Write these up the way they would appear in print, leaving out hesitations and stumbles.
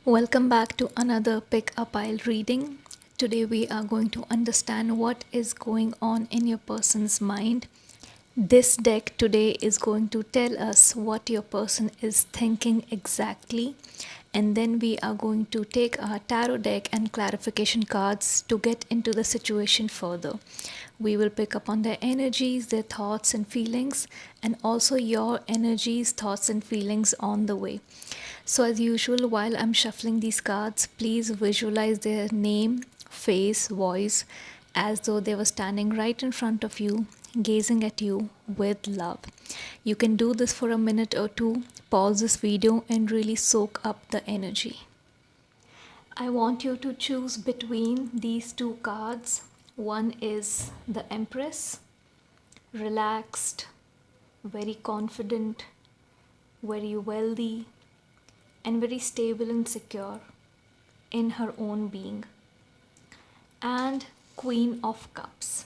Welcome back to another Pick a Pile reading. Today we are going to understand what is going on in your person's mind. This deck today is going to tell us what your person is thinking exactly, and then we are going to take our tarot deck and clarification cards to get into the situation further. We will pick up on their energies, their thoughts and feelings, and also your energies, thoughts and feelings on the way. So as usual, while I'm shuffling these cards, please visualize their name, face, voice as though they were standing right in front of you, gazing at you with love. You can do this for a minute or two, pause this video and really soak up the energy. I want you to choose between these two cards. One is the Empress, relaxed, very confident, very wealthy, and very stable and secure in her own being. And Queen of Cups,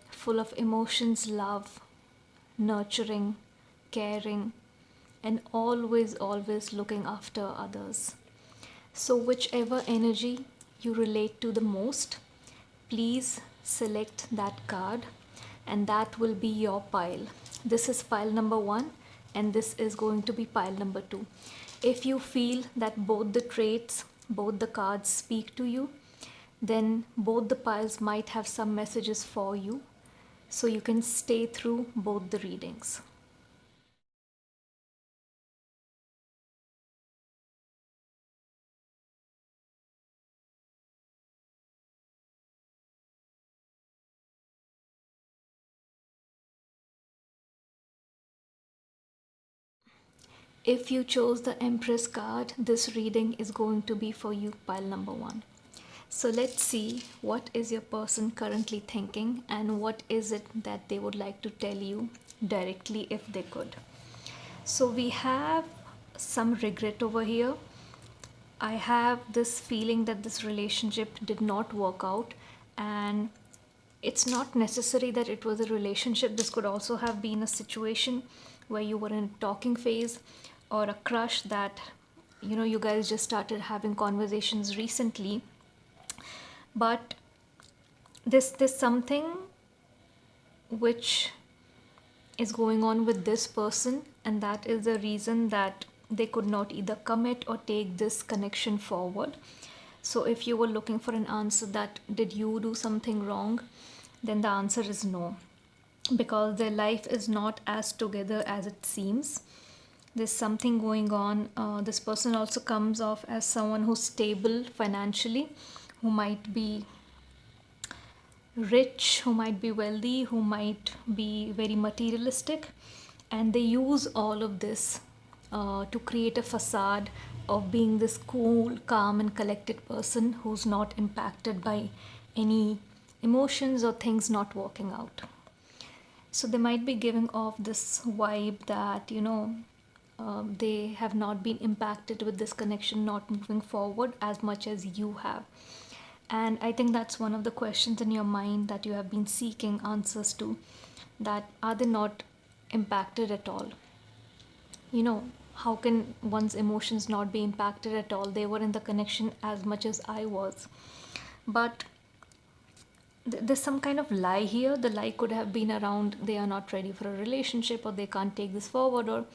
full of emotions, love, nurturing, caring, and always looking after others. So whichever energy you relate to the most, please select that card and that will be your pile. This is pile number 1 and this is going to be pile number 2. If you feel that both the traits, both the cards speak to you, then both the piles might have some messages for you, so you can stay through both the readings. If you chose the Empress card, this reading is going to be for you, pile number 1. So let's see what is your person currently thinking and what is it that they would like to tell you directly if they could. So we have some regret over here. I have this feeling that this relationship did not work out, and it's not necessary that it was a relationship. This could also have been a situation where you were in a talking phase or a crush that you guys just started having conversations recently. But there's something which is going on with this person, and that is the reason that they could not either commit or take this connection forward. So if you were looking for an answer that did you do something wrong, then the answer is no, because their life is not as together as it seems. There's something going on. This person also comes off as someone who's stable financially, who might be rich, who might be wealthy, who might be very materialistic, and they use all of this to create a facade of being this cool, calm and collected person who's not impacted by any emotions or things not working out. So they might be giving off this vibe that they have not been impacted with this connection not moving forward as much as you have. And I think that's one of the questions in your mind that you have been seeking answers to, that are they not impacted at all? How can one's emotions not be impacted at all? They were in the connection as much as I was. But there's some kind of lie here. The lie could have been around they are not ready for a relationship, or they can't take this forward, or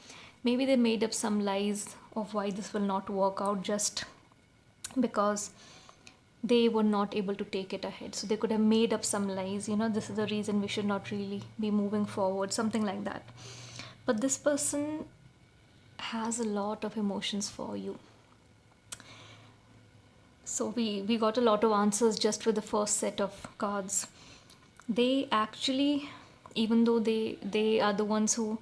maybe they made up some lies of why this will not work out just because they were not able to take it ahead. So they could have made up some lies, this is the reason we should not really be moving forward, something like that. But this person has a lot of emotions for you. So we got a lot of answers just with the first set of cards. They actually, even though they are the ones who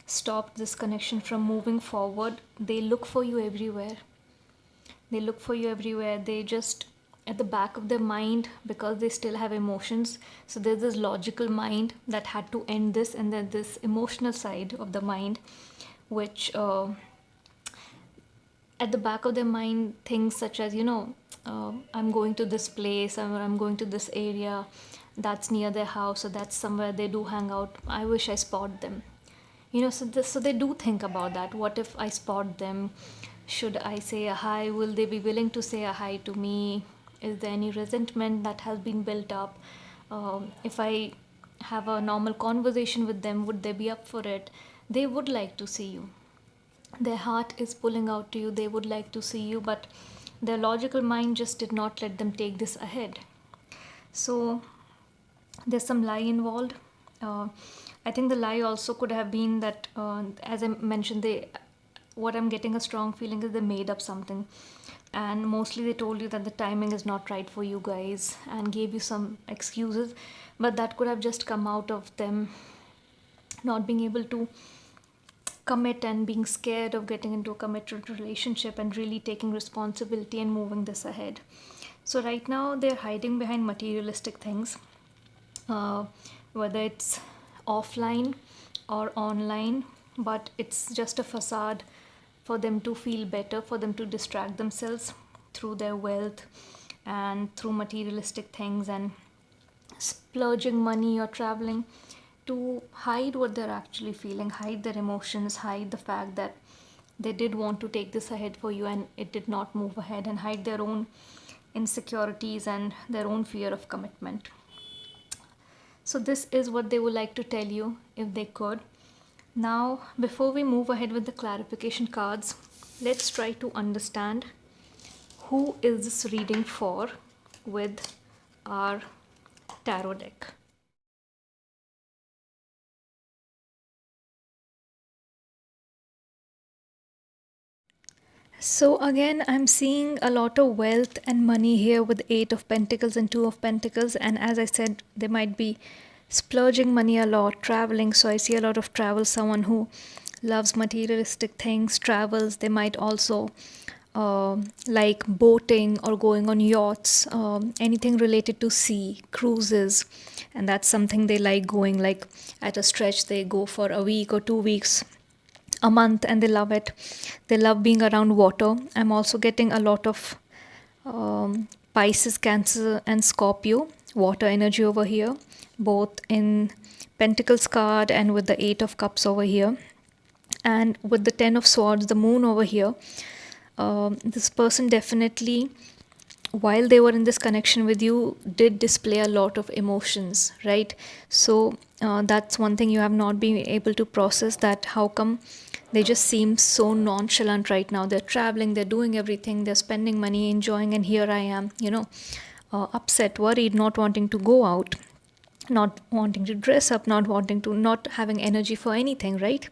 stopped this connection from moving forward, they look for you everywhere. They just, at the back of their mind, because they still have emotions, so there's this logical mind that had to end this, and then this emotional side of the mind which at the back of their mind, things such as I'm going to this place, or I'm going to this area that's near their house, or that's somewhere they do hang out. I wish I spot them. So they do think about that. What if I spot them? Should I say a hi? Will they be willing to say a hi to me? Is there any resentment that has been built up? If I have a normal conversation with them, would they be up for it? They would like to see you. Their heart is pulling out to you. They would like to see you, but their logical mind just did not let them take this ahead. So there's some lie involved. uh, I think the lie also could have been that, as I mentioned, they, what I'm getting a strong feeling is they made up something, and mostly they told you that the timing is not right for you guys and gave you some excuses, but that could have just come out of them not being able to commit and being scared of getting into a committed relationship and really taking responsibility and moving this ahead. So right now they're hiding behind materialistic things, uh, whether it's offline or online, but it's just a facade for them to feel better, for them to distract themselves through their wealth and through materialistic things and splurging money or traveling, to hide what they're actually feeling, hide their emotions, hide the fact that they did want to take this ahead for you and it did not move ahead, and hide their own insecurities and their own fear of commitment. So, this is what they would like to tell you if they could. Now, before we move ahead with the clarification cards, let's try to understand who is this reading for with our tarot deck. So again, I'm seeing a lot of wealth and money here with 8 of Pentacles and 2 of Pentacles. And as I said, they might be splurging money a lot, traveling. So I see a lot of travel, someone who loves materialistic things, travels. They might also like boating or going on yachts, anything related to sea, cruises. And that's something they like going, like at a stretch, they go for a week or 2 weeks, a month, and they love it. They love being around water. I'm also getting a lot of Pisces, Cancer, and Scorpio water energy over here, both in Pentacles card and with the 8 of Cups over here, and with the 10 of Swords, the moon over here. This person definitely, while they were in this connection with you, did display a lot of emotions, right? So that's one thing you have not been able to process, that how come they just seem so nonchalant right now. They're traveling, they're doing everything, they're spending money, enjoying, and here I am, upset, worried, not wanting to go out, not wanting to dress up, not having energy for anything, right?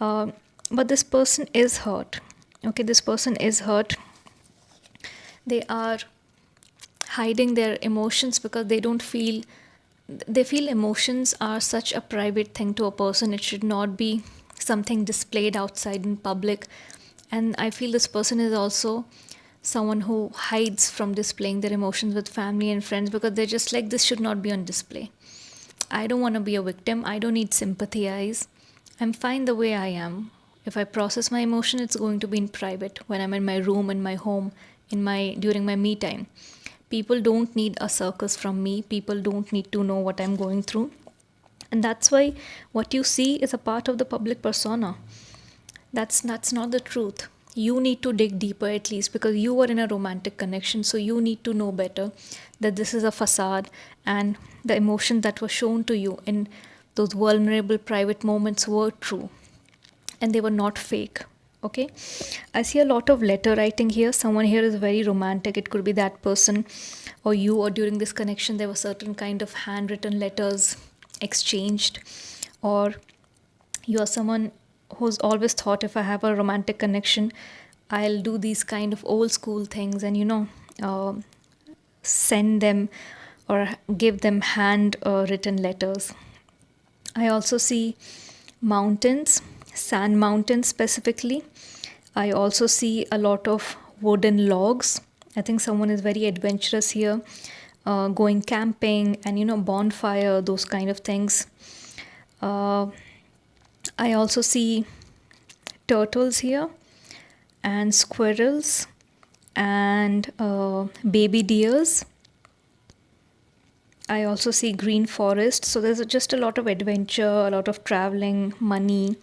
uh, but this person is hurt. Okay, this person is hurt. They are hiding their emotions because they feel emotions are such a private thing to a person. It should not be something displayed outside in public. And I feel this person is also someone who hides from displaying their emotions with family and friends, because they're just like, this should not be on display. I don't want to be a victim. I don't need sympathy eyes. I'm fine the way I am. If I process my emotion, it's going to be in private, when I'm in my room, in my home, during my me time. People don't need a circus from me. People don't need to know what I'm going through. And that's why what you see is a part of the public persona. That's not the truth. You need to dig deeper, at least, because you were in a romantic connection. So you need to know better that this is a facade, and the emotions that were shown to you in those vulnerable private moments were true, and they were not fake. Okay, I see a lot of letter writing here. Someone here is very romantic. It could be that person or you, or during this connection there were certain kind of handwritten letters exchanged, or you are someone who's always thought, if I have a romantic connection, I'll do these kind of old school things and uh, send them or give them hand written letters. I also see mountains, sand mountains specifically. I also see a lot of wooden logs. I think someone is very adventurous here, going camping and bonfire, those kind of things. Uh, I also see turtles here, and squirrels, and baby deers. I also see green forest. So there's just a lot of adventure, a lot of traveling, money,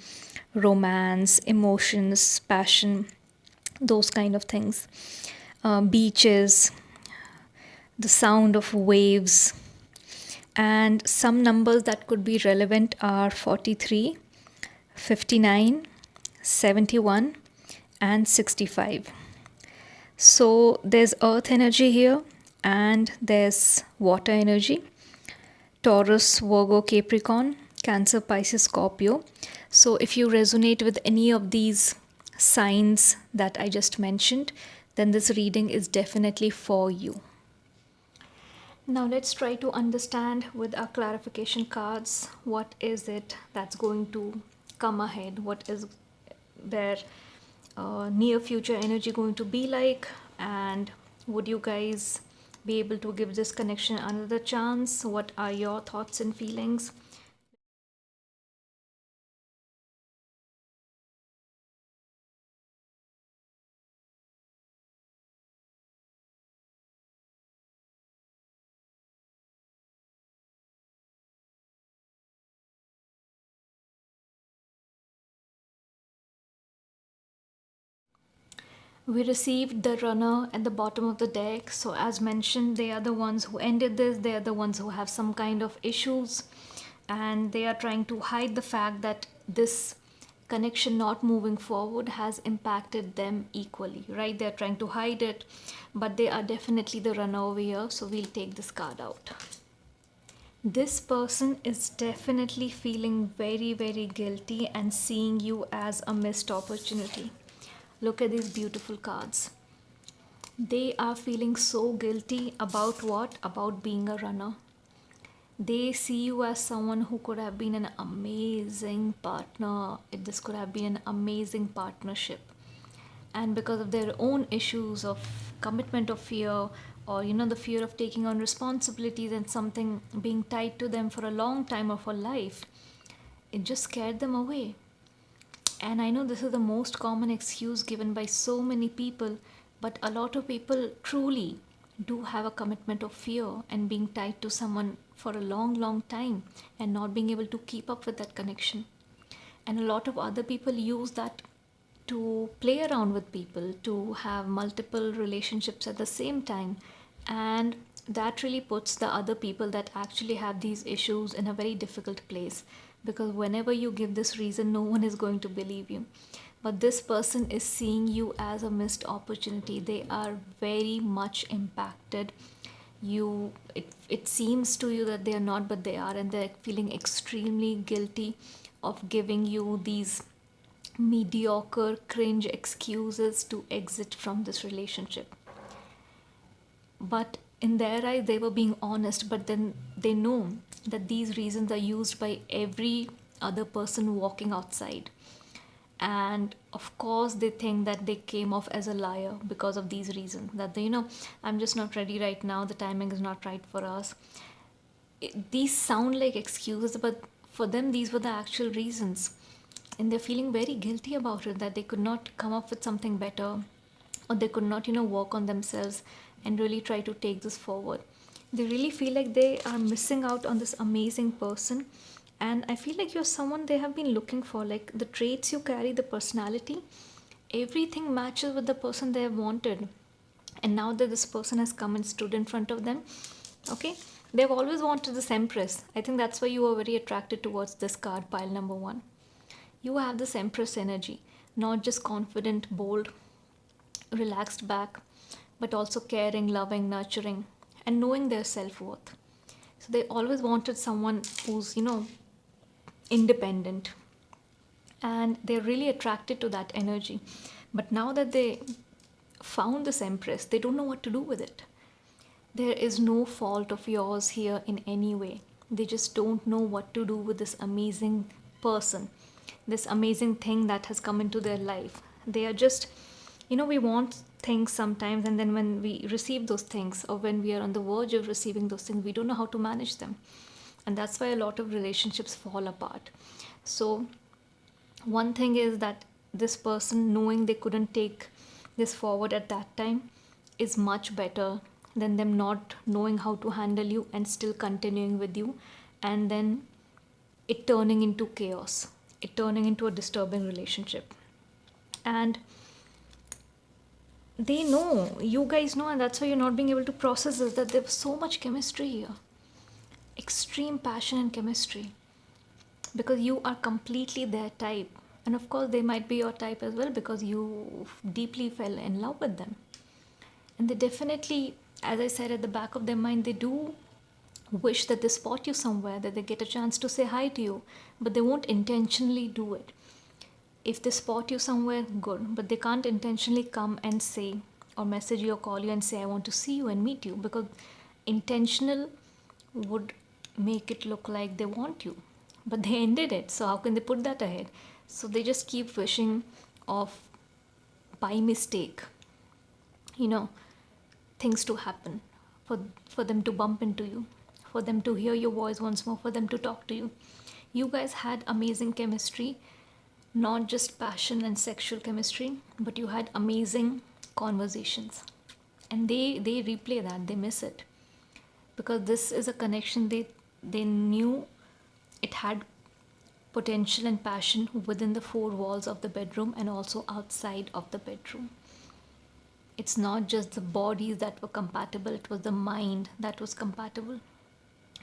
romance, emotions, passion. those kind of things. Beaches, the sound of waves, and some numbers that could be relevant are 43, 59, 71, and 65. So there's earth energy here and there's water energy. Taurus, Virgo, Capricorn, Cancer, Pisces, Scorpio. So if you resonate with any of these signs that I just mentioned, then this reading is definitely for you. Now let's try to understand with our clarification cards, what is it that's going to come ahead? What is their near future energy going to be like? And would you guys be able to give this connection another chance? What are your thoughts and feelings? We received the runner at the bottom of the deck. So as mentioned, they are the ones who ended this. They are the ones who have some kind of issues, and they are trying to hide the fact that this connection not moving forward has impacted them equally, right? They're trying to hide it, but they are definitely the runner over here. So we'll take this card out. This person is definitely feeling very, very guilty and seeing you as a missed opportunity. Look at these beautiful cards. They are feeling so guilty about what? About being a runner. They see you as someone who could have been an amazing partner. This could have been an amazing partnership. And because of their own issues of commitment of fear, or the fear of taking on responsibilities and something being tied to them for a long time or for life, it just scared them away. And I know this is the most common excuse given by so many people, but a lot of people truly do have a commitment of fear and being tied to someone for a long, long time and not being able to keep up with that connection. And a lot of other people use that to play around with people, to have multiple relationships at the same time. And that really puts the other people that actually have these issues in a very difficult place, because whenever you give this reason, no one is going to believe you. But this person is seeing you as a missed opportunity. They are very much impacted. It seems to you that they are not, but they are, and they're feeling extremely guilty of giving you these mediocre, cringe excuses to exit from this relationship. But in their eyes, they were being honest, but then they know that these reasons are used by every other person walking outside. And of course, they think that they came off as a liar because of these reasons. That I'm just not ready right now, the timing is not right for us. These sound like excuses, but for them, these were the actual reasons. And they're feeling very guilty about it, that they could not come up with something better, or they could not work on themselves and really try to take this forward. They really feel like they are missing out on this amazing person. And I feel like you're someone they have been looking for. Like the traits you carry, the personality, everything matches with the person they have wanted. And now that this person has come and stood in front of them, okay, they've always wanted this Empress. I think that's why you were very attracted towards this card, pile number 1. You have this Empress energy, not just confident, bold, relaxed back, but also caring, loving, nurturing, and knowing their self-worth. So they always wanted someone who's independent, and they're really attracted to that energy. But now that they found this Empress, they don't know what to do with it. There is no fault of yours here in any way. They just don't know what to do with this amazing person, this amazing thing that has come into their life. They are just, we want things sometimes, and then when we receive those things, or when we are on the verge of receiving those things, we don't know how to manage them. And that's why a lot of relationships fall apart. So one thing is that this person, knowing they couldn't take this forward at that time, is much better than them not knowing how to handle you and still continuing with you, and then it turning into chaos, it turning into a disturbing relationship. And they know, you guys know, and that's why you're not being able to process this, that there's so much chemistry here. Extreme passion and chemistry. Because you are completely their type. And of course, they might be your type as well because you deeply fell in love with them. And they definitely, as I said, at the back of their mind, they do wish that they spot you somewhere, that they get a chance to say hi to you, but they won't intentionally do it. If they spot you somewhere, good, but they can't intentionally come and say or message you or call you and say, I want to see you and meet you, because intentional would make it look like they want you. But they ended it, so how can they put that ahead? So they just keep wishing of, by mistake, you know, things to happen, for them to bump into you, for them to hear your voice once more, for them to talk to you. You guys had amazing chemistry, not just passion and sexual chemistry, but you had amazing conversations. And they replay that, they miss it. Because this is a connection they knew it had potential and passion within the four walls of the bedroom and also outside of the bedroom. It's not just the bodies that were compatible, it was the mind that was compatible.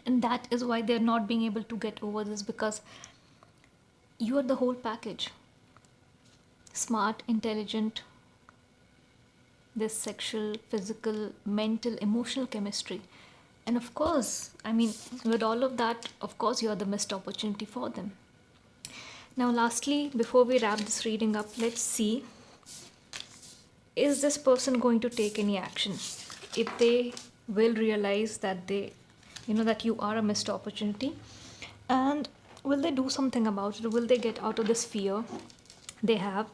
And that is why they're not being able to get over this, because you are the whole package. Smart, intelligent, this sexual, physical, mental, emotional chemistry. And of course, I mean, with all of that, of course, you're the missed opportunity for them. Now, lastly, before we wrap this reading up, let's see, is this person going to take any action? If they will realize that that you are a missed opportunity, and will they do something about it? Will they get out of this fear they have,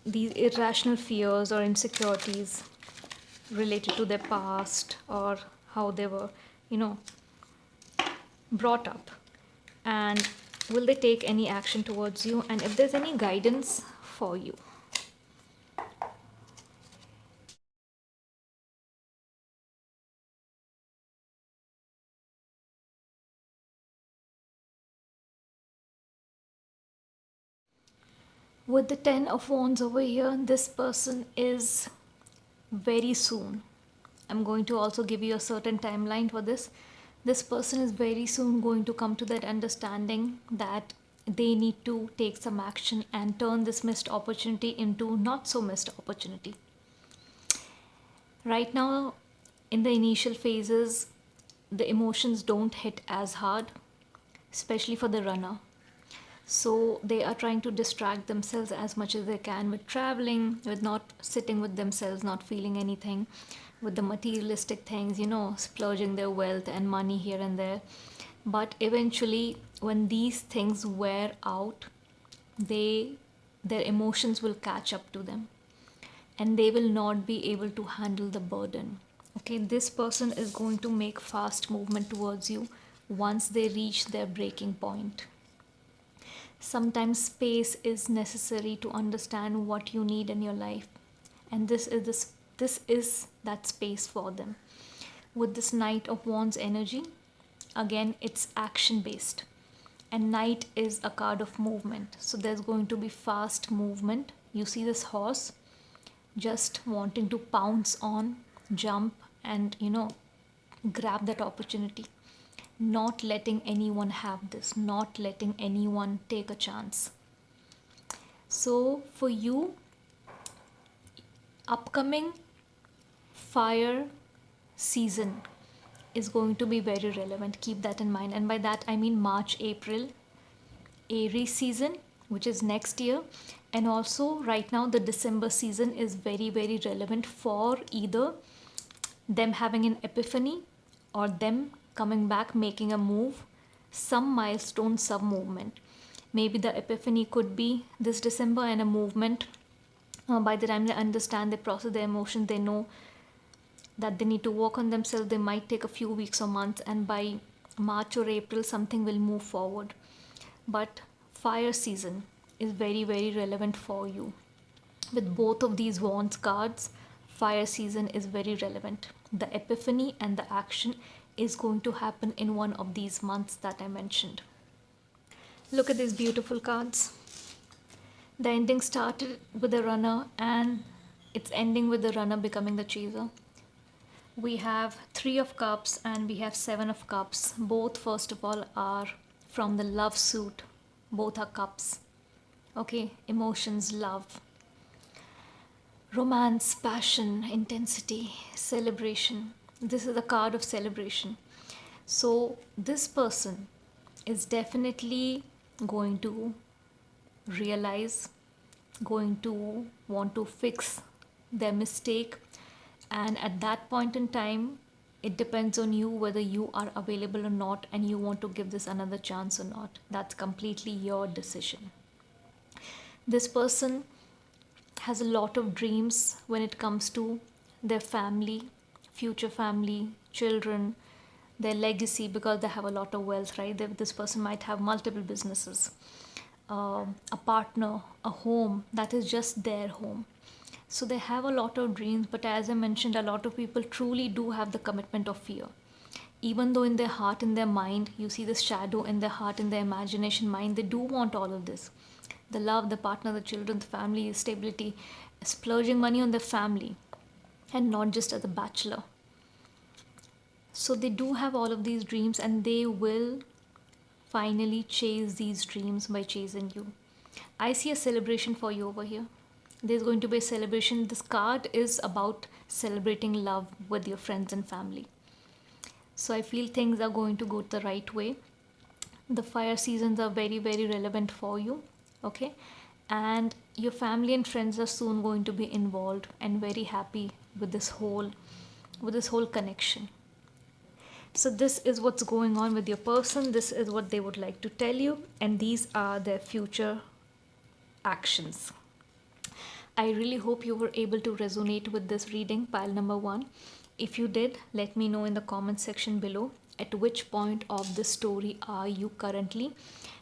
these irrational fears or insecurities related to their past or how they were, brought up? And will they take any action towards you? And if there's any guidance for you. With the 10 of Wands over here, this person is very soon. I'm going to also give you a certain timeline for this. This person is very soon going to come to that understanding that they need to take some action and turn this missed opportunity into not so missed opportunity. Right now, in the initial phases, the emotions don't hit as hard, especially for the runner. So they are trying to distract themselves as much as they can with traveling, with not sitting with themselves, not feeling anything, with the materialistic things, splurging their wealth and money here and there. But eventually, when these things wear out, their emotions will catch up to them and they will not be able to handle the burden. Okay, this person is going to make fast movement towards you once they reach their breaking point. Sometimes space is necessary to understand what you need in your life, and this is that space for them. With this Knight of Wands energy, again, it's action based, and Knight is a card of movement, so there's going to be fast movement. You see this horse just wanting to pounce on, jump, and grab that opportunity, not letting anyone have this, not letting anyone take a chance. So for you, upcoming fire season is going to be very relevant. Keep that in mind. And by that I mean March, April, Aries season, which is next year. And also right now the December season is very, very relevant for either them having an epiphany or them coming back, making a move, some milestone, some movement. Maybe the epiphany could be this December, and a movement by the time they understand, they process their emotion, they know that they need to work on themselves. They might take a few weeks or months, and by March or April something will move forward. But fire season is very, very relevant for you. With both of these wands cards, fire season is very relevant. The epiphany and the action is going to happen in one of these months that I mentioned. Look at these beautiful cards. The ending started with the runner and It's ending with the runner becoming the chaser. We have Three of Cups and we have Seven of Cups. Both, first of all, are from the love suit. Both are cups. Okay, emotions, love, romance, passion, intensity, celebration. This is a card of celebration. So, this person is definitely going to realize, going to want to fix their mistake, and at that point in time, it depends on you whether you are available or not and you want to give this another chance or not. That's completely your decision. This person has a lot of dreams when it comes to their family, future family, children, their legacy, because they have a lot of wealth, right? This person might have multiple businesses, a partner, a home that is just their home. So they have a lot of dreams, but as I mentioned, a lot of people truly do have the commitment of fear. Even though in their heart, in their mind, you see this shadow in their heart, in their imagination mind, they do want all of this. The love, the partner, the children, the family, stability, splurging money on their family, and not just as a bachelor. So they do have all of these dreams and they will finally chase these dreams by chasing you. I see a celebration for you over here. There's going to be a celebration. This card is about celebrating love with your friends and family. So I feel things are going to go the right way. The fire seasons are very, very relevant for you. Okay, and your family and friends are soon going to be involved and very happy with this whole connection. So this is what's going on with your person. This is what they would like to tell you, and these are their future actions. I really hope you were able to resonate with this reading, pile number 1. If you did, let me know in the comment section below at which point of the story are you currently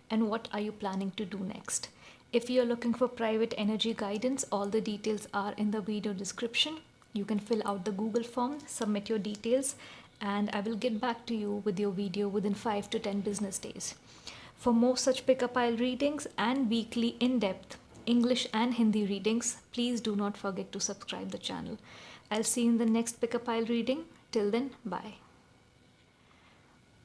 and what are you planning to do next. If you're looking for private energy guidance, all the details are in the video description. You can fill out the Google form, submit your details, and I will get back to you with your video within 5 to 10 business days. For more such pick-up pile readings and weekly in-depth English and Hindi readings, please do not forget to subscribe the channel. I'll see you in the next pick-up pile reading. Till then, bye.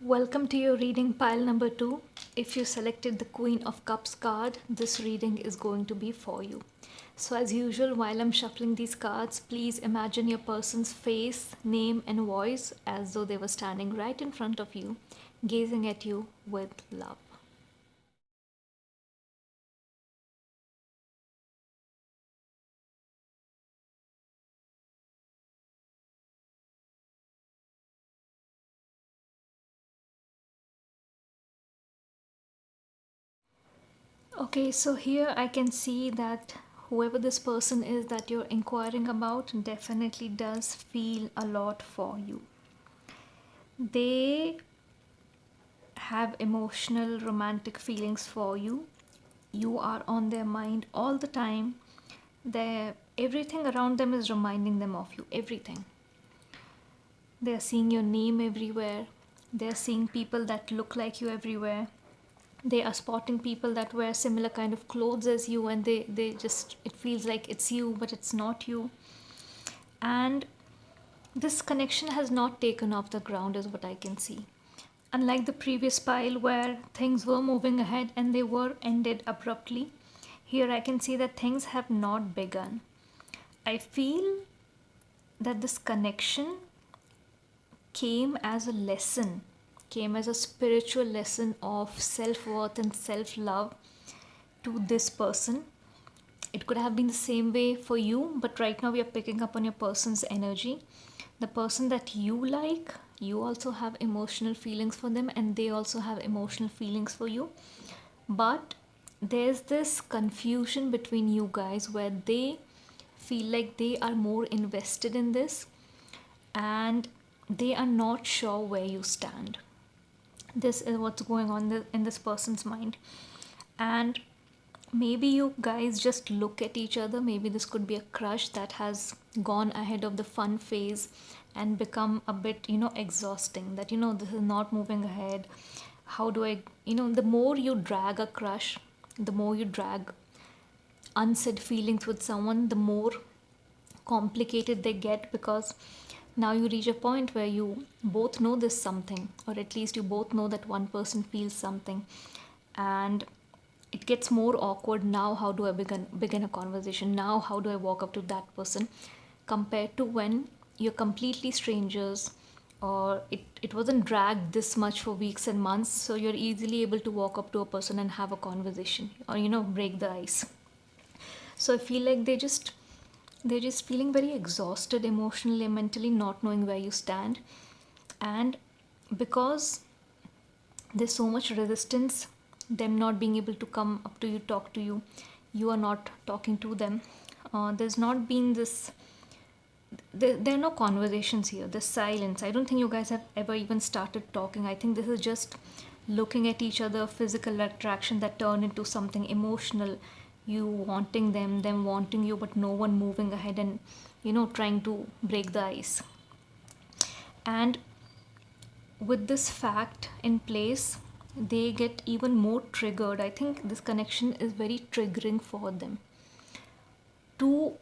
Welcome to your reading pile number 2. If you selected the Queen of Cups card, this reading is going to be for you. So as usual, while I'm shuffling these cards, please imagine your person's face, name and voice as though they were standing right in front of you, gazing at you with love. Okay, so here I can see that whoever this person is that you're inquiring about definitely does feel a lot for you. They have emotional, romantic feelings for you. You are on their mind all the time. Everything around them is reminding them of you. Everything. They are seeing your name everywhere. They are seeing people that look like you everywhere. They are spotting people that wear similar kind of clothes as you, and they just, it feels like it's you, but it's not you. And this connection has not taken off the ground is what I can see. Unlike the previous pile where things were moving ahead and they were ended abruptly, here I can see that things have not begun. I feel that this connection came as a lesson, came as a spiritual lesson of self-worth and self-love to this person. It could have been the same way for you, but right now we are picking up on your person's energy. The person that you like, you also have emotional feelings for them and they also have emotional feelings for you. But there's this confusion between you guys where they feel like they are more invested in this and they are not sure where you stand. This is what's going on in this person's mind. And maybe you guys just look at each other. Maybe this could be a crush that has gone ahead of the fun phase and become a bit, exhausting. That, this is not moving ahead. How do I, the more you drag a crush, the more you drag unsaid feelings with someone, the more complicated they get, because now you reach a point where you both know this something, or at least you both know that one person feels something, and it gets more awkward. Now how do I begin a conversation? Now how do I walk up to that person, compared to when you're completely strangers, or it wasn't dragged this much for weeks and months, so you're easily able to walk up to a person and have a conversation, or break the ice. So I feel like they're just feeling very exhausted emotionally, mentally, not knowing where you stand. And because there's so much resistance, them not being able to come up to you, talk to you, you are not talking to them. There's not been this, there are no conversations here, there's silence. I don't think you guys have ever even started talking. I think this is just looking at each other, physical attraction that turned into something emotional, you wanting them wanting you, but no one moving ahead and trying to break the ice. And with this fact in place, they get even more triggered. I think this connection is very triggering for them, to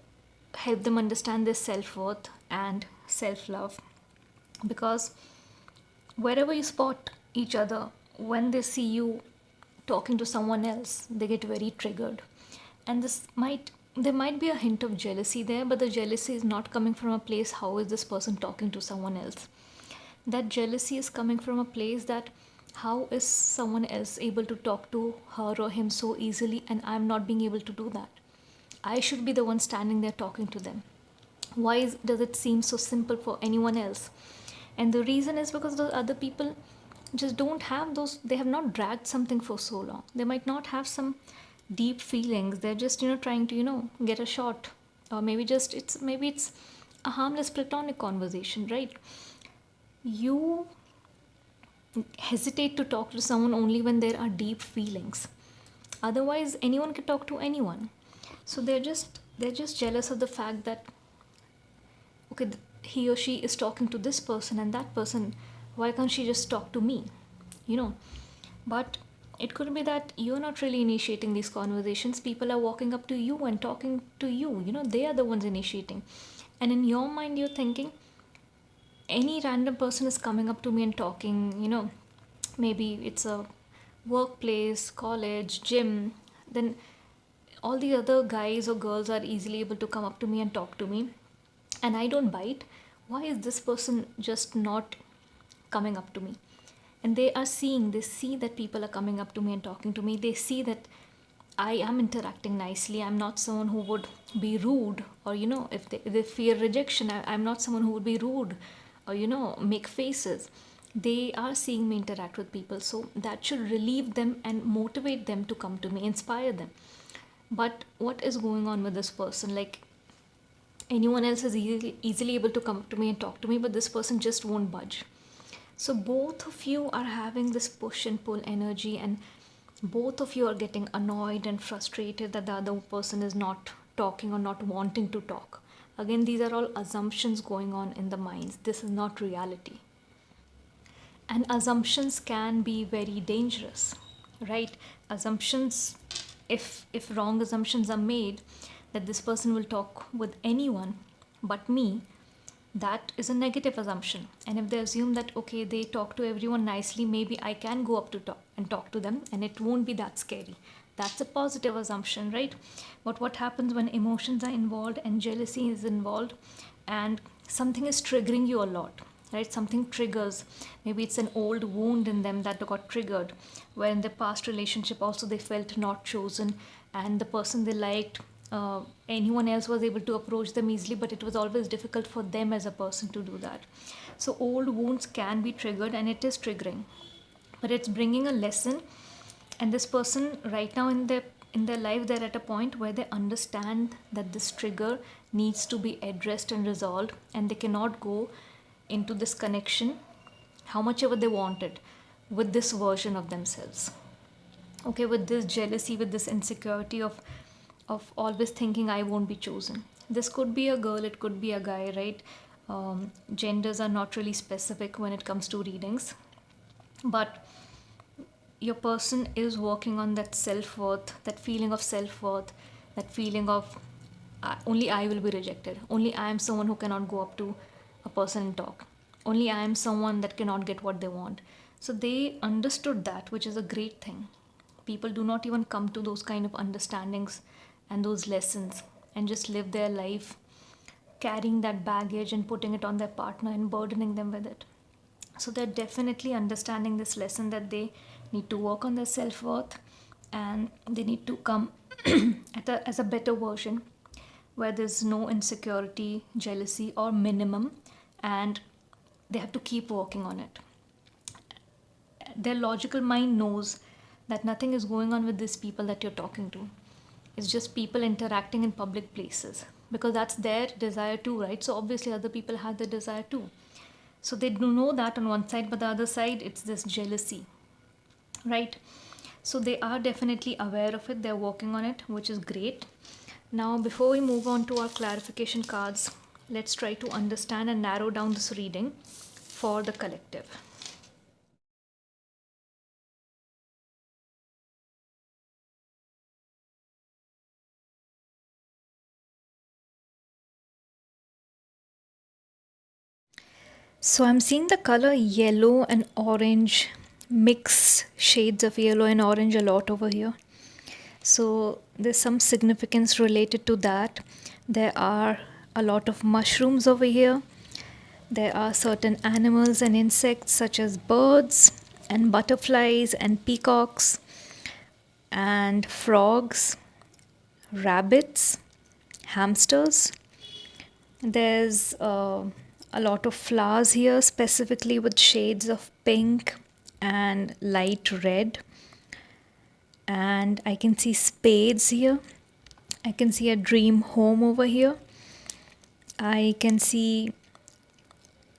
help them understand their self-worth and self-love. Because wherever you spot each other, when they see you talking to someone else, they get very triggered. And there might be a hint of jealousy there, but the jealousy is not coming from a place, how is this person talking to someone else? That jealousy is coming from a place that, how is someone else able to talk to her or him so easily, and I'm not being able to do that? I should be the one standing there talking to them. Why does it seem so simple for anyone else? And the reason is because the other people just don't have those, they have not dragged something for so long. They might not have some deep feelings. They're just trying to get a shot, or maybe it's a harmless platonic conversation, right? You hesitate to talk to someone only when there are deep feelings. Otherwise anyone can talk to anyone. So they're just jealous of the fact that, okay, he or she is talking to this person and that person, why can't she just talk to me? But it could be that you're not really initiating these conversations. People are walking up to you and talking to you. They are the ones initiating. And in your mind, you're thinking, any random person is coming up to me and talking, maybe it's a workplace, college, gym, then all the other guys or girls are easily able to come up to me and talk to me, and I don't bite. Why is this person just not coming up to me? And they see that people are coming up to me and talking to me. They see that I am interacting nicely. I'm not someone who would be rude, or if they fear rejection, I'm not someone who would be rude or make faces. They are seeing me interact with people, so that should relieve them and motivate them to come to me, inspire them. But what is going on with this person? Like, anyone else is easily able to come to me and talk to me, but this person just won't budge. So both of you are having this push and pull energy, and both of you are getting annoyed and frustrated that the other person is not talking or not wanting to talk. Again, these are all assumptions going on in the minds. This is not reality. And assumptions can be very dangerous, right? Assumptions, if wrong assumptions are made that this person will talk with anyone but me, that is a negative assumption. And if they assume that, okay, they talk to everyone nicely, maybe I can go up to talk to them and it won't be that scary. That's a positive assumption, right? But what happens when emotions are involved and jealousy is involved, and something is triggering you a lot, right? Something triggers. Maybe it's an old wound in them that got triggered, where in the past relationship also they felt not chosen, and the person they liked, anyone else was able to approach them easily, but it was always difficult for them as a person to do that. So old wounds can be triggered, and it is triggering, but it's bringing a lesson. And this person right now in their life, they're at a point where they understand that this trigger needs to be addressed and resolved, and they cannot go into this connection how much ever they wanted with this version of themselves, okay, with this jealousy, with this insecurity of always thinking I won't be chosen. This could be a girl, it could be a guy, right? Genders are not really specific when it comes to readings, but your person is working on that self-worth, that feeling of self-worth, that feeling of only I will be rejected. Only I am someone who cannot go up to a person and talk. Only I am someone that cannot get what they want. So they understood that, which is a great thing. People do not even come to those kind of understandings and those lessons and just live their life carrying that baggage and putting it on their partner and burdening them with it. So they're definitely understanding this lesson that they need to work on their self-worth and they need to come as a better version where there's no insecurity, jealousy, or minimum, and they have to keep working on it. Their logical mind knows that nothing is going on with these people that you're talking to. It's just people interacting in public places because that's their desire too, right? So obviously other people have the desire too. So they do know that on one side, but the other side, it's this jealousy, right? So they are definitely aware of it. They're working on it, which is great. Now, before we move on to our clarification cards, let's try to understand and narrow down this reading for the collective. So I'm seeing the color yellow and orange, mixed shades of yellow and orange a lot over here. So there's some significance related to that. There are a lot of mushrooms over here. There are certain animals and insects such as birds and butterflies and peacocks and frogs, rabbits, hamsters. There's a lot of flowers here, specifically with shades of pink and light red. And I can see spades here. I can see a dream home over here. I can see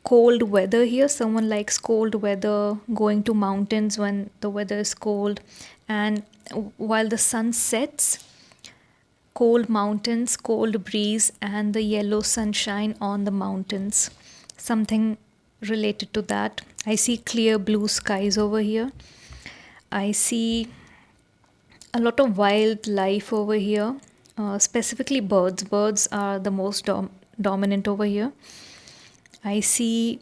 cold weather here. Someone likes cold weather, going to mountains when the weather is cold. And while the sun sets, cold mountains, cold breeze, and the yellow sunshine on the mountains. Something related to that. I see clear blue skies over here. I see a lot of wildlife over here, specifically birds. Birds are the most dominant over here. I see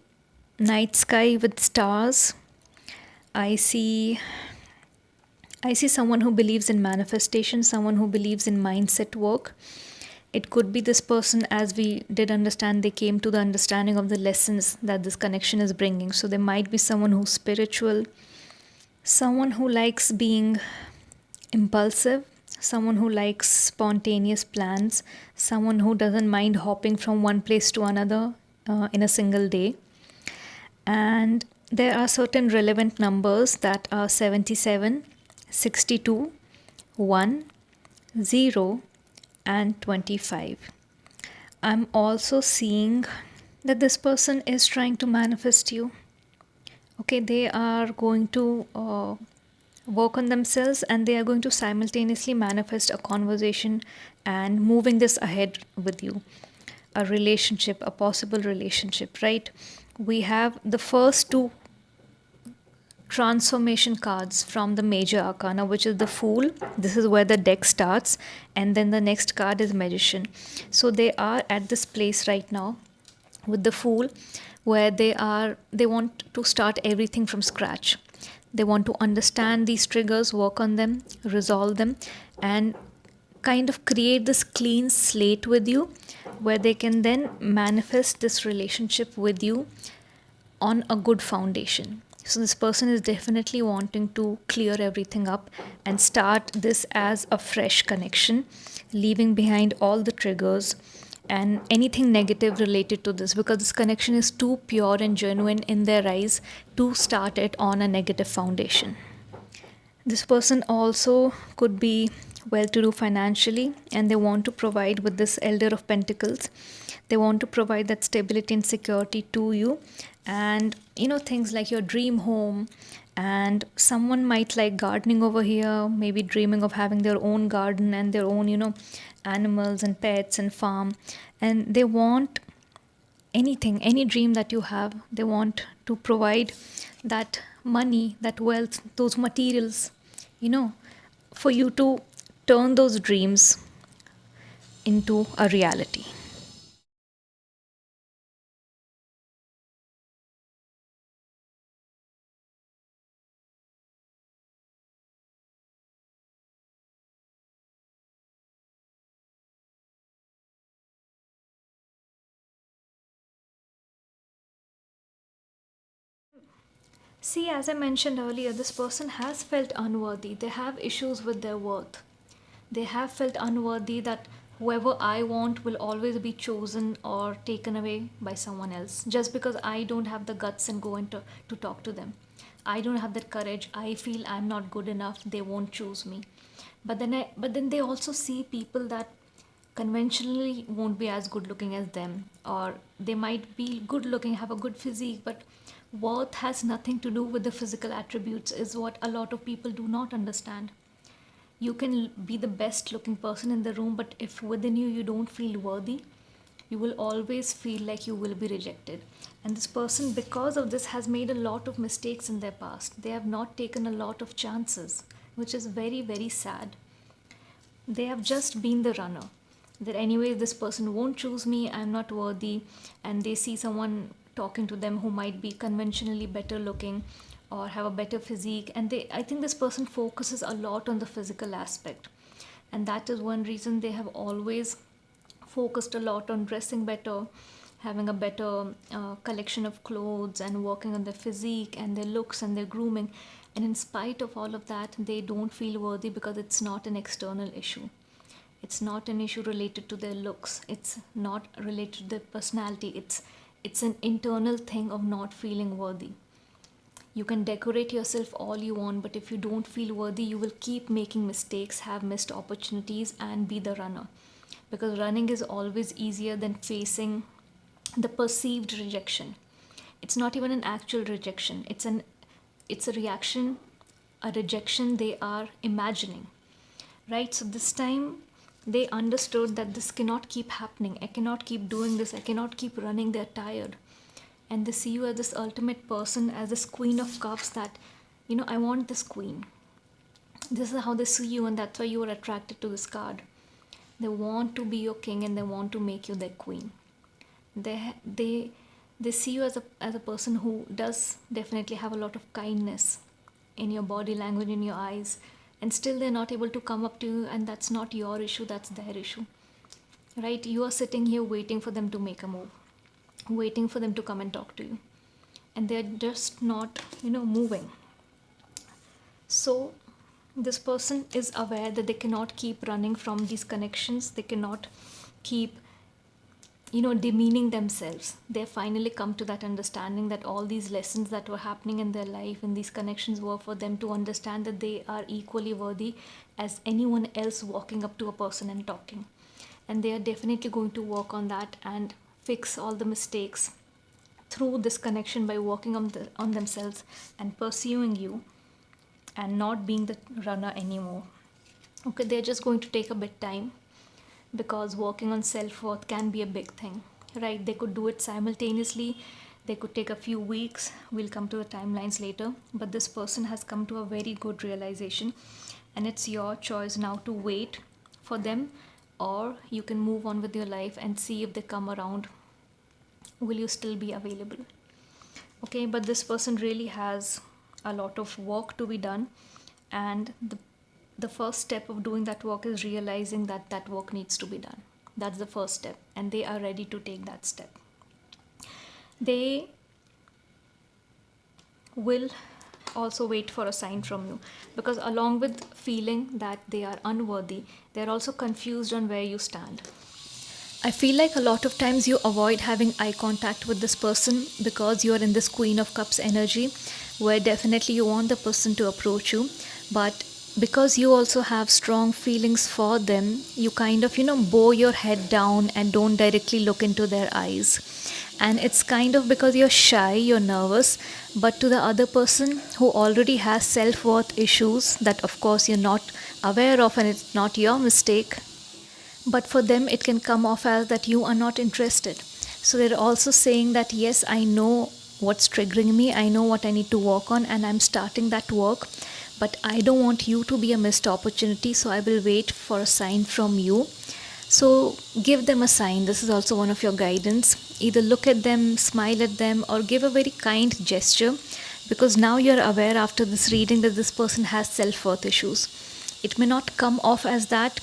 night sky with stars. I see someone who believes in manifestation, someone who believes in mindset work. It could be this person, as we did understand, they came to the understanding of the lessons that this connection is bringing. So there might be someone who's spiritual, someone who likes being impulsive, someone who likes spontaneous plans, someone who doesn't mind hopping from one place to another in a single day. And there are certain relevant numbers that are 77, 62, 1, 0, and 25. I'm also seeing that this person is trying to manifest you. Okay, they are going to work on themselves and they are going to simultaneously manifest a conversation and moving this ahead with you. A relationship, a possible relationship, right? We have the first two transformation cards from the major arcana, which is the Fool. This is where the deck starts, and then the next card is Magician. So they are at this place right now with the Fool, where they want to start everything from scratch. They want to understand these triggers, work on them, resolve them, and kind of create this clean slate with you, where they can then manifest this relationship with you on a good foundation. So this person is definitely wanting to clear everything up and start this as a fresh connection, leaving behind all the triggers and anything negative related to this, because this connection is too pure and genuine in their eyes to start it on a negative foundation. This person also could be well-to-do financially, and they want to provide with this Elder of Pentacles. They want to provide that stability and security to you, and things like your dream home. And someone might like gardening over here, maybe dreaming of having their own garden and their own animals and pets and farm. And they want anything, any dream that you have, they want to provide that money, that wealth, those materials, for you to turn those dreams into a reality. See, as I mentioned earlier, this person has felt unworthy. They have issues with their worth. They have felt unworthy that whoever I want will always be chosen or taken away by someone else just because I don't have the guts and go into to talk to them. I don't have that courage. I feel I'm not good enough. They won't choose me. But then they also see people that conventionally won't be as good looking as them, or they might be good looking, have a good physique, but worth has nothing to do with the physical attributes, is what a lot of people do not understand. You can be the best looking person in the room, but if within you you don't feel worthy, you will always feel like you will be rejected. And this person, because of this, has made a lot of mistakes in their past. They have not taken a lot of chances, which is very, very sad. They have just been the runner, that anyway this person won't choose me, I'm not worthy, and they see someone talking to them who might be conventionally better looking or have a better physique, and they I think this person focuses a lot on the physical aspect, and that is one reason they have always focused a lot on dressing better, having a better collection of clothes, and working on their physique and their looks and their grooming. And in spite of all of that, they don't feel worthy because it's not an external issue. It's not an issue related to their looks. It's not related to their personality. It's an internal thing of not feeling worthy. You can decorate yourself all you want, but if you don't feel worthy, you will keep making mistakes, have missed opportunities, and be the runner. Because running is always easier than facing the perceived rejection. It's not even an actual rejection. It's a reaction, a rejection they are imagining. Right? So this time they understood that this cannot keep happening. I cannot keep doing this. I cannot keep running. They're tired. And they see you as this ultimate person, as this queen of cups, that, I want this queen. This is how they see you, and that's why you are attracted to this card. They want to be your king and they want to make you their queen. They see you as a person who does definitely have a lot of kindness in your body language, in your eyes, and still they're not able to come up to you, and that's not your issue, that's their issue. Right? You are sitting here waiting for them to make a move, waiting for them to come and talk to you, and they're just not moving. So this person is aware that they cannot keep running from these connections. They cannot keep demeaning themselves. They finally come to that understanding that all these lessons that were happening in their life and these connections were for them to understand that they are equally worthy as anyone else walking up to a person and talking. And they are definitely going to work on that and fix all the mistakes through this connection by working on themselves and pursuing you and not being the runner anymore. Okay, they're just going to take a bit time, because working on self-worth can be a big thing, right? They could do it simultaneously, they could take a few weeks, we'll come to the timelines later, but this person has come to a very good realization, and it's your choice now to wait for them, or you can move on with your life and see if they come around. Will you still be available? Okay, but this person really has a lot of work to be done, and the first step of doing that work is realizing that that work needs to be done. That's the first step, and they are ready to take that step. They will also wait for a sign from you, because along with feeling that they are unworthy, they're also confused on where you stand. I feel like a lot of times you avoid having eye contact with this person because you're in this Queen of Cups energy, where definitely you want the person to approach you, but because you also have strong feelings for them, you kind of bow your head down and don't directly look into their eyes. And it's kind of because you're shy, you're nervous, but to the other person who already has self-worth issues that of course you're not aware of, and it's not your mistake, but for them it can come off as that you are not interested. So they're also saying that yes, I know what's triggering me, I know what I need to work on, and I'm starting that work, but I don't want you to be a missed opportunity, so I will wait for a sign from you. So give them a sign. This is also one of your guidance. Either look at them, smile at them, or give a very kind gesture, because now you're aware after this reading that this person has self-worth issues. It may not come off as that,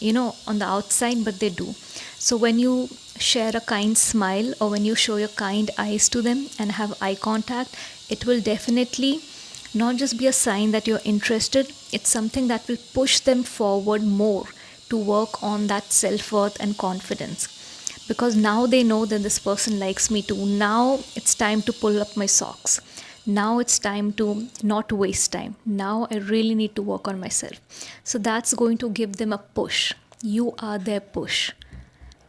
on the outside, but they do. So when you share a kind smile, or when you show your kind eyes to them and have eye contact, it will definitely not just be a sign that you're interested, it's something that will push them forward more to work on that self-worth and confidence. Because now they know that this person likes me too. Now it's time to pull up my socks. Now it's time to not waste time. Now I really need to work on myself. So that's going to give them a push. You are their push.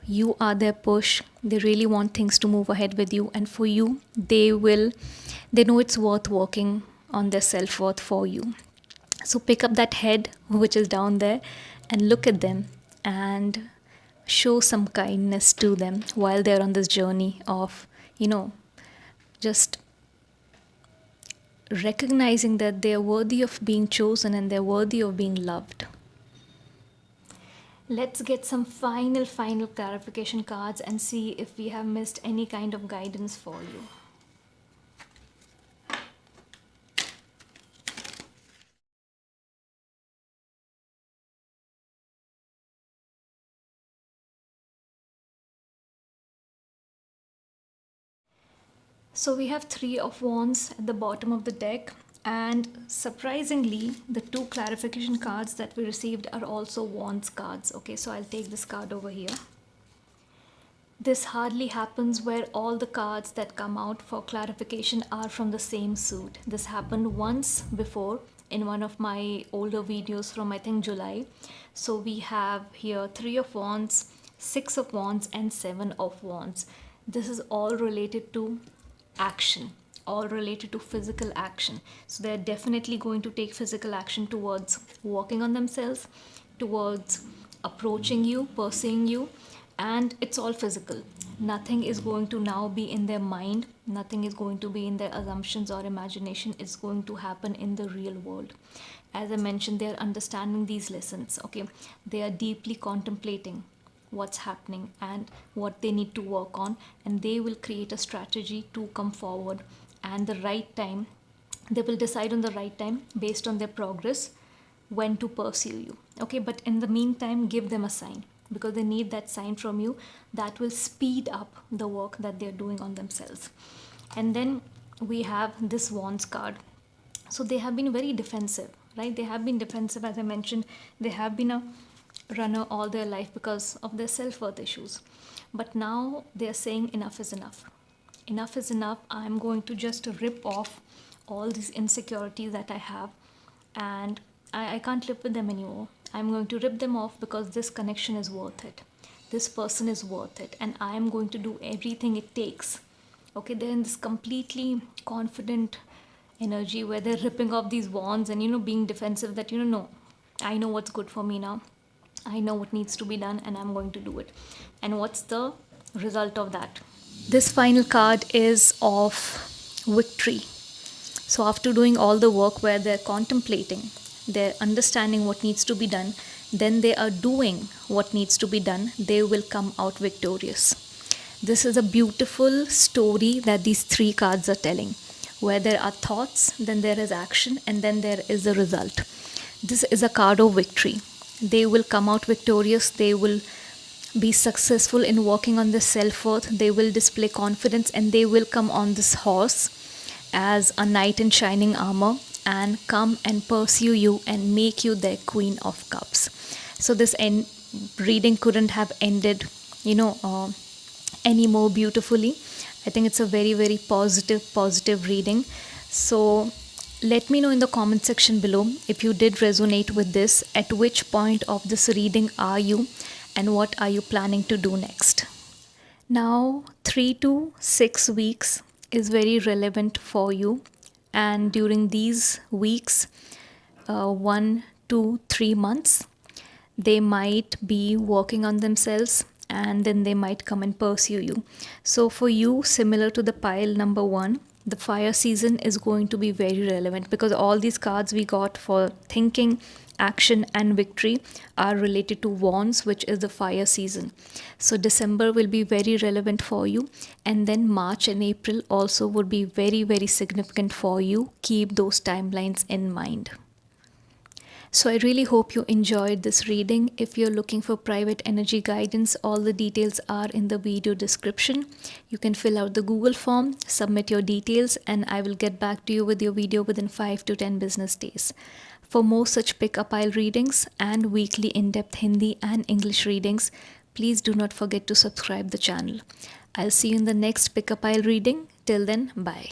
You are their push. They really want things to move ahead with you, and for you, they know it's worth working on their self-worth for you. So pick up that head which is down there and look at them and show some kindness to them while they're on this journey of, just recognizing that they're worthy of being chosen and they're worthy of being loved. Let's get some final clarification cards and see if we have missed any kind of guidance for you. So we have 3 of Wands at the bottom of the deck, and surprisingly the 2 clarification cards that we received are also Wands cards. Okay, so I'll take this card over here. This hardly happens where all the cards that come out for clarification are from the same suit. This happened once before in one of my older videos from, I think, July. So we have here 3 of Wands, 6 of Wands, and 7 of Wands. This is all related to action, all related to physical action. So they're definitely going to take physical action towards working on themselves, towards approaching you, pursuing you, and it's all physical. Nothing is going to now be in their mind, nothing is going to be in their assumptions or imagination. It's going to happen in the real world. As I mentioned, they're understanding these lessons. Okay, they are deeply contemplating what's happening and what they need to work on, and they will create a strategy to come forward, and the right time, they will decide on the right time based on their progress when to pursue you. Okay, but in the meantime, give them a sign, because they need that sign from you that will speed up the work that they're doing on themselves. And then we have this Wands card. So they have been very defensive, right? They have been defensive. As I mentioned, they have been a runner all their life because of their self-worth issues. But now they are saying enough is enough. Enough is enough. I'm going to just rip off all these insecurities that I have, and I can't live with them anymore. I'm going to rip them off because this connection is worth it. This person is worth it, and I am going to do everything it takes. Okay, they're in this completely confident energy where they're ripping off these wands and being defensive that no, I know what's good for me now. I know what needs to be done, and I'm going to do it. And what's the result of that? This final card is of victory. So after doing all the work where they're contemplating, they're understanding what needs to be done, then they are doing what needs to be done, they will come out victorious. This is a beautiful story that these 3 cards are telling. Where there are thoughts, then there is action, and then there is a result. This is a card of victory. They will come out victorious. They will be successful in working on their self-worth. They will display confidence, and they will come on this horse as a knight in shining armor and come and pursue you and make you their Queen of Cups. So this reading couldn't have ended, any more beautifully. I think it's a very, very positive reading. So let me know in the comment section below if you did resonate with this, at which point of this reading are you, and what are you planning to do next. Now 3 to 6 weeks is very relevant for you, and during these weeks, 1 to 3 months, they might be working on themselves, and then they might come and pursue you. So for you, similar to the pile number 1, the fire season is going to be very relevant, because all these cards we got for thinking, action and victory are related to wands, which is the fire season. So December will be very relevant for you, and then March and April also would be very, very significant for you. Keep those timelines in mind. So I really hope you enjoyed this reading. If you're looking for private energy guidance, all the details are in the video description. You can fill out the Google form, submit your details, and I will get back to you with your video within 5 to 10 business days. For more such pick-a-pile readings and weekly in-depth Hindi and English readings, please do not forget to subscribe the channel. I'll see you in the next pick-a-pile reading. Till then, bye.